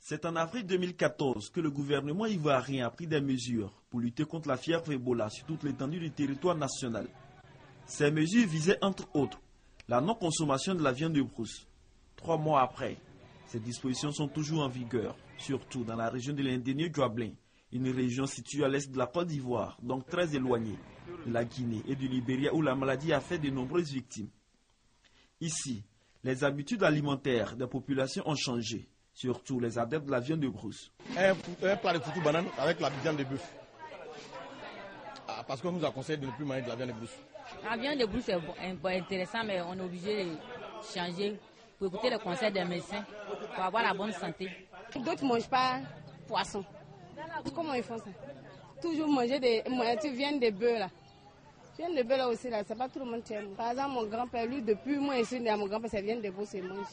C'est en avril 2014 que le gouvernement ivoirien a pris des mesures pour lutter contre la fièvre Ebola sur toute l'étendue du territoire national. Ces mesures visaient entre autres la non-consommation de la viande de brousse. 3 mois après, ces dispositions sont toujours en vigueur, surtout dans la région de l'Indénié Djuablin, une région située à l'est de la Côte d'Ivoire, donc très éloignée de la Guinée et du Libéria où la maladie a fait de nombreuses victimes. Ici, les habitudes alimentaires des populations ont changé. Surtout les adeptes de la viande de brousse. Un plat de foutu banane avec la viande de bœuf. Parce qu'on nous a conseillé de ne plus manger de la viande de brousse. La viande de brousse est intéressant, mais on est obligé de changer pour écouter les conseils des médecins pour avoir la bonne santé. D'autres ne mangent pas poisson. Comment ils font ça? Toujours manger des viande de bœuf là. Viande de bœuf là aussi, là, c'est pas tout le monde qui aime. Par exemple, mon grand-père, lui, depuis moi ici, mon grand-père, c'est viande de brousse, il mange.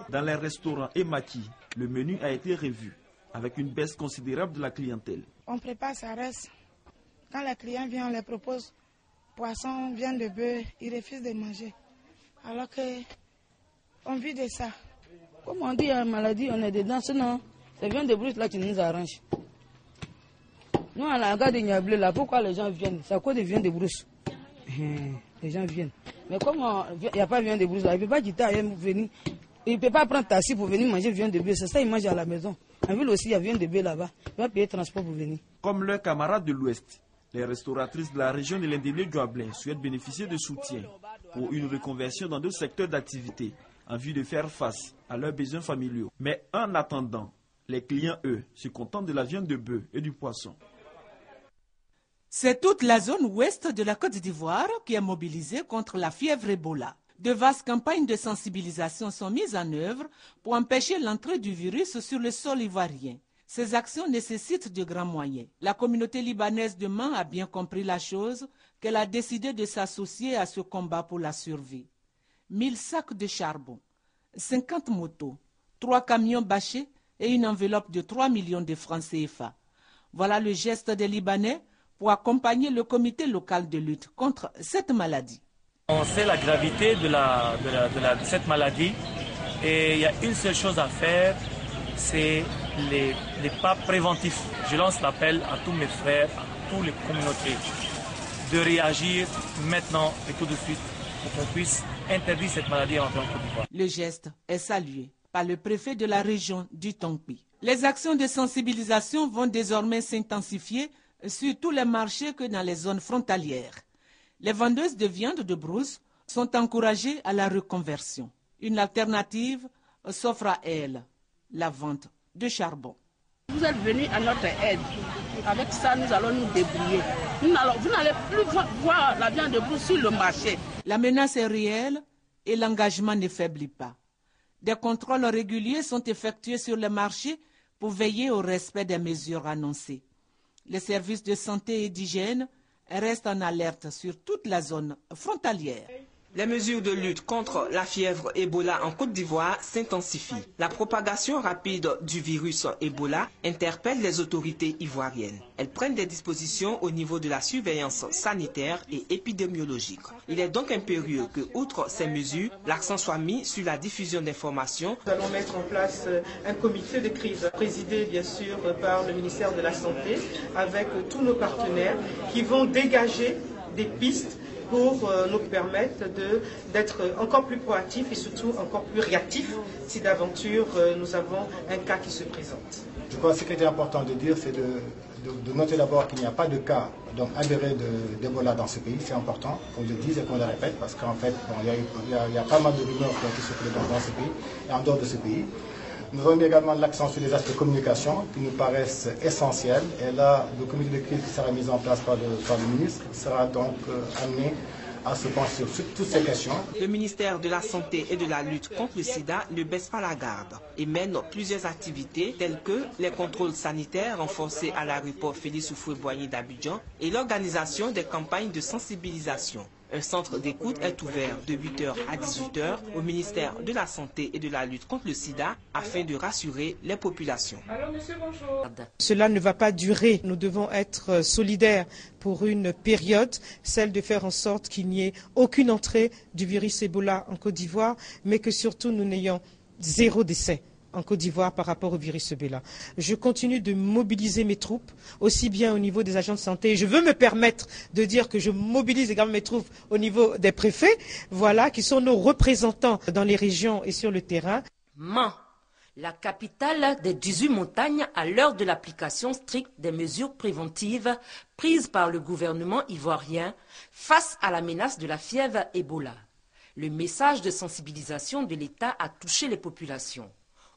Dans les restaurants et maquis, le menu a été revu, avec une baisse considérable de la clientèle. On prépare, ça reste. Quand les clients viennent, on les propose poisson, viande de bœuf, ils refusent de manger. Alors qu'on vit de ça. Comme on dit, la maladie, on est dedans, sinon, c'est viande de brousse là qui nous arrange. Nous, on a regardé Niablé là, pourquoi les gens viennent? C'est à cause de viande de brousse. Les gens viennent. Mais comme il n'y a pas de viande de brousse là, il ne peut pas quitter à venir. Il ne peut pas prendre taxi pour venir manger viande de bœuf. C'est ça, il mange à la maison. En ville aussi, il y a viande de bœuf là-bas. Il va payer transport pour venir. Comme leurs camarades de l'Ouest, les restauratrices de la région de l'Indénié Djuablin souhaitent bénéficier de soutien pour une reconversion dans d'autres secteurs d'activité en vue de faire face à leurs besoins familiaux. Mais en attendant, les clients, eux, se contentent de la viande de bœuf et du poisson. C'est toute la zone ouest de la Côte d'Ivoire qui est mobilisée contre la fièvre Ebola. De vastes campagnes de sensibilisation sont mises en œuvre pour empêcher l'entrée du virus sur le sol ivoirien. Ces actions nécessitent de grands moyens. La communauté libanaise de Mans a bien compris la chose, qu'elle a décidé de s'associer à ce combat pour la survie. 1000 sacs de charbon, 50 motos, 3 camions bâchés et une enveloppe de 3 millions de francs CFA. Voilà le geste des Libanais pour accompagner le comité local de lutte contre cette maladie. On sait la gravité de cette maladie et il y a une seule chose à faire, c'est les pas préventifs. Je lance l'appel à tous mes frères, à toutes les communautés, de réagir maintenant et tout de suite pour qu'on puisse interdire cette maladie en Côte d'Ivoire. Le geste est salué par le préfet de la région du Tongpi. Les actions de sensibilisation vont désormais s'intensifier sur tous les marchés que dans les zones frontalières. Les vendeuses de viande de brousse sont encouragées à la reconversion. Une alternative s'offre à elles, la vente de charbon. Vous êtes venus à notre aide. Avec ça, nous allons nous débrouiller. Vous n'allez plus voir la viande de brousse sur le marché. La menace est réelle et l'engagement ne faiblit pas. Des contrôles réguliers sont effectués sur les marchés pour veiller au respect des mesures annoncées. Les services de santé et d'hygiène restent en alerte sur toute la zone frontalière. Les mesures de lutte contre la fièvre Ebola en Côte d'Ivoire s'intensifient. La propagation rapide du virus Ebola interpelle les autorités ivoiriennes. Elles prennent des dispositions au niveau de la surveillance sanitaire et épidémiologique. Il est donc impérieux que, outre ces mesures, l'accent soit mis sur la diffusion d'informations. Nous allons mettre en place un comité de crise, présidé bien sûr par le ministère de la Santé, avec tous nos partenaires qui vont dégager des pistes pour nous permettre d'être encore plus proactifs et surtout encore plus réactifs si d'aventure nous avons un cas qui se présente. Je crois que ce qui était important de dire, c'est de noter d'abord qu'il n'y a pas de cas avérés d'Ebola dans ce pays. C'est important qu'on le dise et qu'on le répète parce qu'en fait, il y a pas mal de rumeurs qui ont été circulées dans ce pays et en dehors de ce pays. Nous avons mis également l'accent sur les aspects de communication qui nous paraissent essentiels. Et là, le comité de crise qui sera mis en place par le ministre sera donc amené à se pencher sur toutes ces questions. Le ministère de la Santé et de la lutte contre le sida ne baisse pas la garde et mène plusieurs activités telles que les contrôles sanitaires renforcés à l'aéroport Félix Houphouët-Boigny d'Abidjan et l'organisation des campagnes de sensibilisation. Un centre d'écoute est ouvert de 8h à 18h au ministère de la Santé et de la lutte contre le sida afin de rassurer les populations. Allô, monsieur, bonjour. Cela ne va pas durer. Nous devons être solidaires pour une période, celle de faire en sorte qu'il n'y ait aucune entrée du virus Ebola en Côte d'Ivoire, mais que surtout nous n'ayons 0 décès en Côte d'Ivoire par rapport au virus Ebola. Je continue de mobiliser mes troupes, aussi bien au niveau des agents de santé. Je veux me permettre de dire que je mobilise également mes troupes au niveau des préfets, voilà, qui sont nos représentants dans les régions et sur le terrain. Mans, la capitale des 18 montagnes à l'heure de l'application stricte des mesures préventives prises par le gouvernement ivoirien face à la menace de la fièvre Ebola. Le message de sensibilisation de l'État a touché les populations.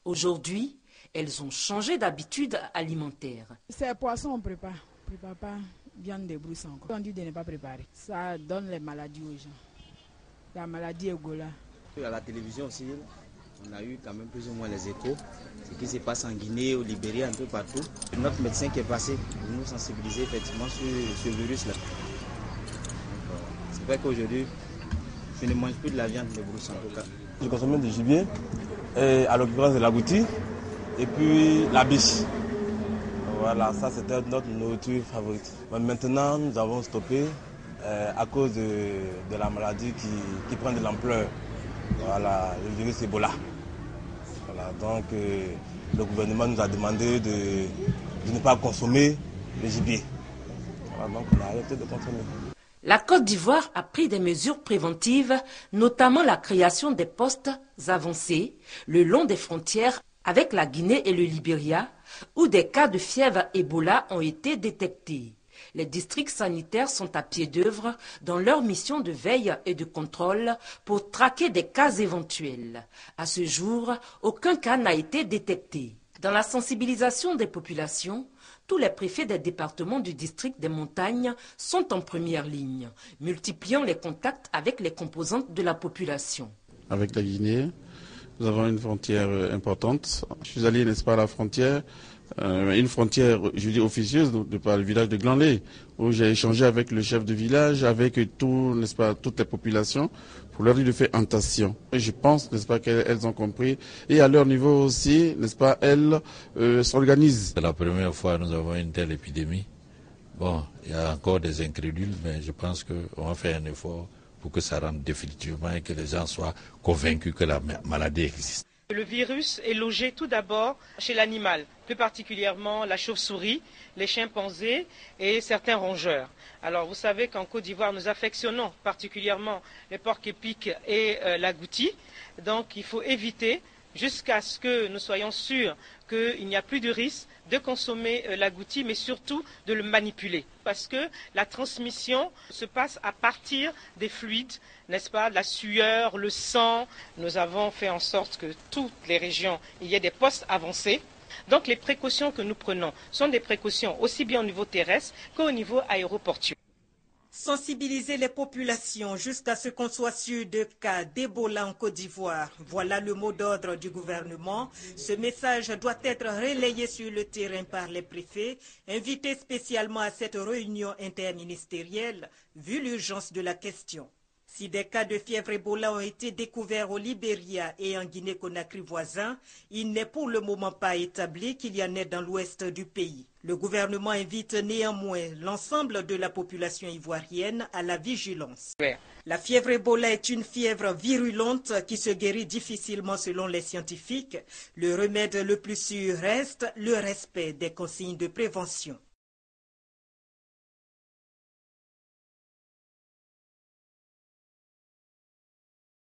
Aujourd'hui, elles ont changé d'habitude alimentaire. Ces poissons, on prépare. On ne prépare pas viande de brousse encore. On dit de ne pas préparer. Ça donne les maladies aux gens. La maladie Ebola. À la télévision aussi, on a eu quand même plus ou moins les échos. Ce qui se passe en Guinée, au Libéria, un peu partout. Notre médecin qui est passé pour nous sensibiliser effectivement sur ce virus-là. C'est vrai qu'aujourd'hui, je ne mange plus de la viande de brousse en tout cas. Je consomme du gibier, et à l'occurrence de l'agouti, et puis la biche. Voilà, ça c'était notre nourriture favorite. Mais maintenant, nous avons stoppé à cause de la maladie qui prend de l'ampleur. Voilà, le virus Ebola. Voilà, donc le gouvernement nous a demandé de ne pas consommer le gibier. Voilà, donc on a arrêté de consommer. La Côte d'Ivoire a pris des mesures préventives, notamment la création des postes avancés le long des frontières avec la Guinée et le Libéria, où des cas de fièvre Ebola ont été détectés. Les districts sanitaires sont à pied d'œuvre dans leur mission de veille et de contrôle pour traquer des cas éventuels. À ce jour, aucun cas n'a été détecté. Dans la sensibilisation des populations, tous les préfets des départements du district des montagnes sont en première ligne, multipliant les contacts avec les composantes de la population. Avec la Guinée, nous avons une frontière importante. Je suis allé, n'est-ce pas, à la frontière, une frontière, je dis officieuse, par le village de Glanlé, où j'ai échangé avec le chef de village, avec tout, n'est-ce pas, toutes les populations, pour leur dire de faire attention. Et je pense, n'est-ce pas, qu'elles ont compris. Et à leur niveau aussi, n'est-ce pas, elles s'organisent. C'est la première fois que nous avons une telle épidémie. Bon, il y a encore des incrédules, mais je pense qu'on va faire un effort pour que ça rentre définitivement et que les gens soient convaincus que la maladie existe. Le virus est logé tout d'abord chez l'animal, plus particulièrement la chauve-souris, les chimpanzés et certains rongeurs. Alors vous savez qu'en Côte d'Ivoire, nous affectionnons particulièrement les porcs-épics et l'agouti. Donc il faut éviter, jusqu'à ce que nous soyons sûrs qu'il n'y a plus de risque de consommer l'agouti, mais surtout de le manipuler. Parce que la transmission se passe à partir des fluides, n'est-ce pas, la sueur, le sang. Nous avons fait en sorte que toutes les régions, il y ait des postes avancés. Donc les précautions que nous prenons sont des précautions aussi bien au niveau terrestre qu'au niveau aéroportuaire. Sensibiliser les populations jusqu'à ce qu'on soit sûr de cas d'Ebola en Côte d'Ivoire. Voilà le mot d'ordre du gouvernement. Ce message doit être relayé sur le terrain par les préfets, invités spécialement à cette réunion interministérielle, vu l'urgence de la question. Si des cas de fièvre Ebola ont été découverts au Libéria et en Guinée-Conakry voisin, il n'est pour le moment pas établi qu'il y en ait dans l'ouest du pays. Le gouvernement invite néanmoins l'ensemble de la population ivoirienne à la vigilance. La fièvre Ebola est une fièvre virulente qui se guérit difficilement selon les scientifiques. Le remède le plus sûr reste le respect des consignes de prévention.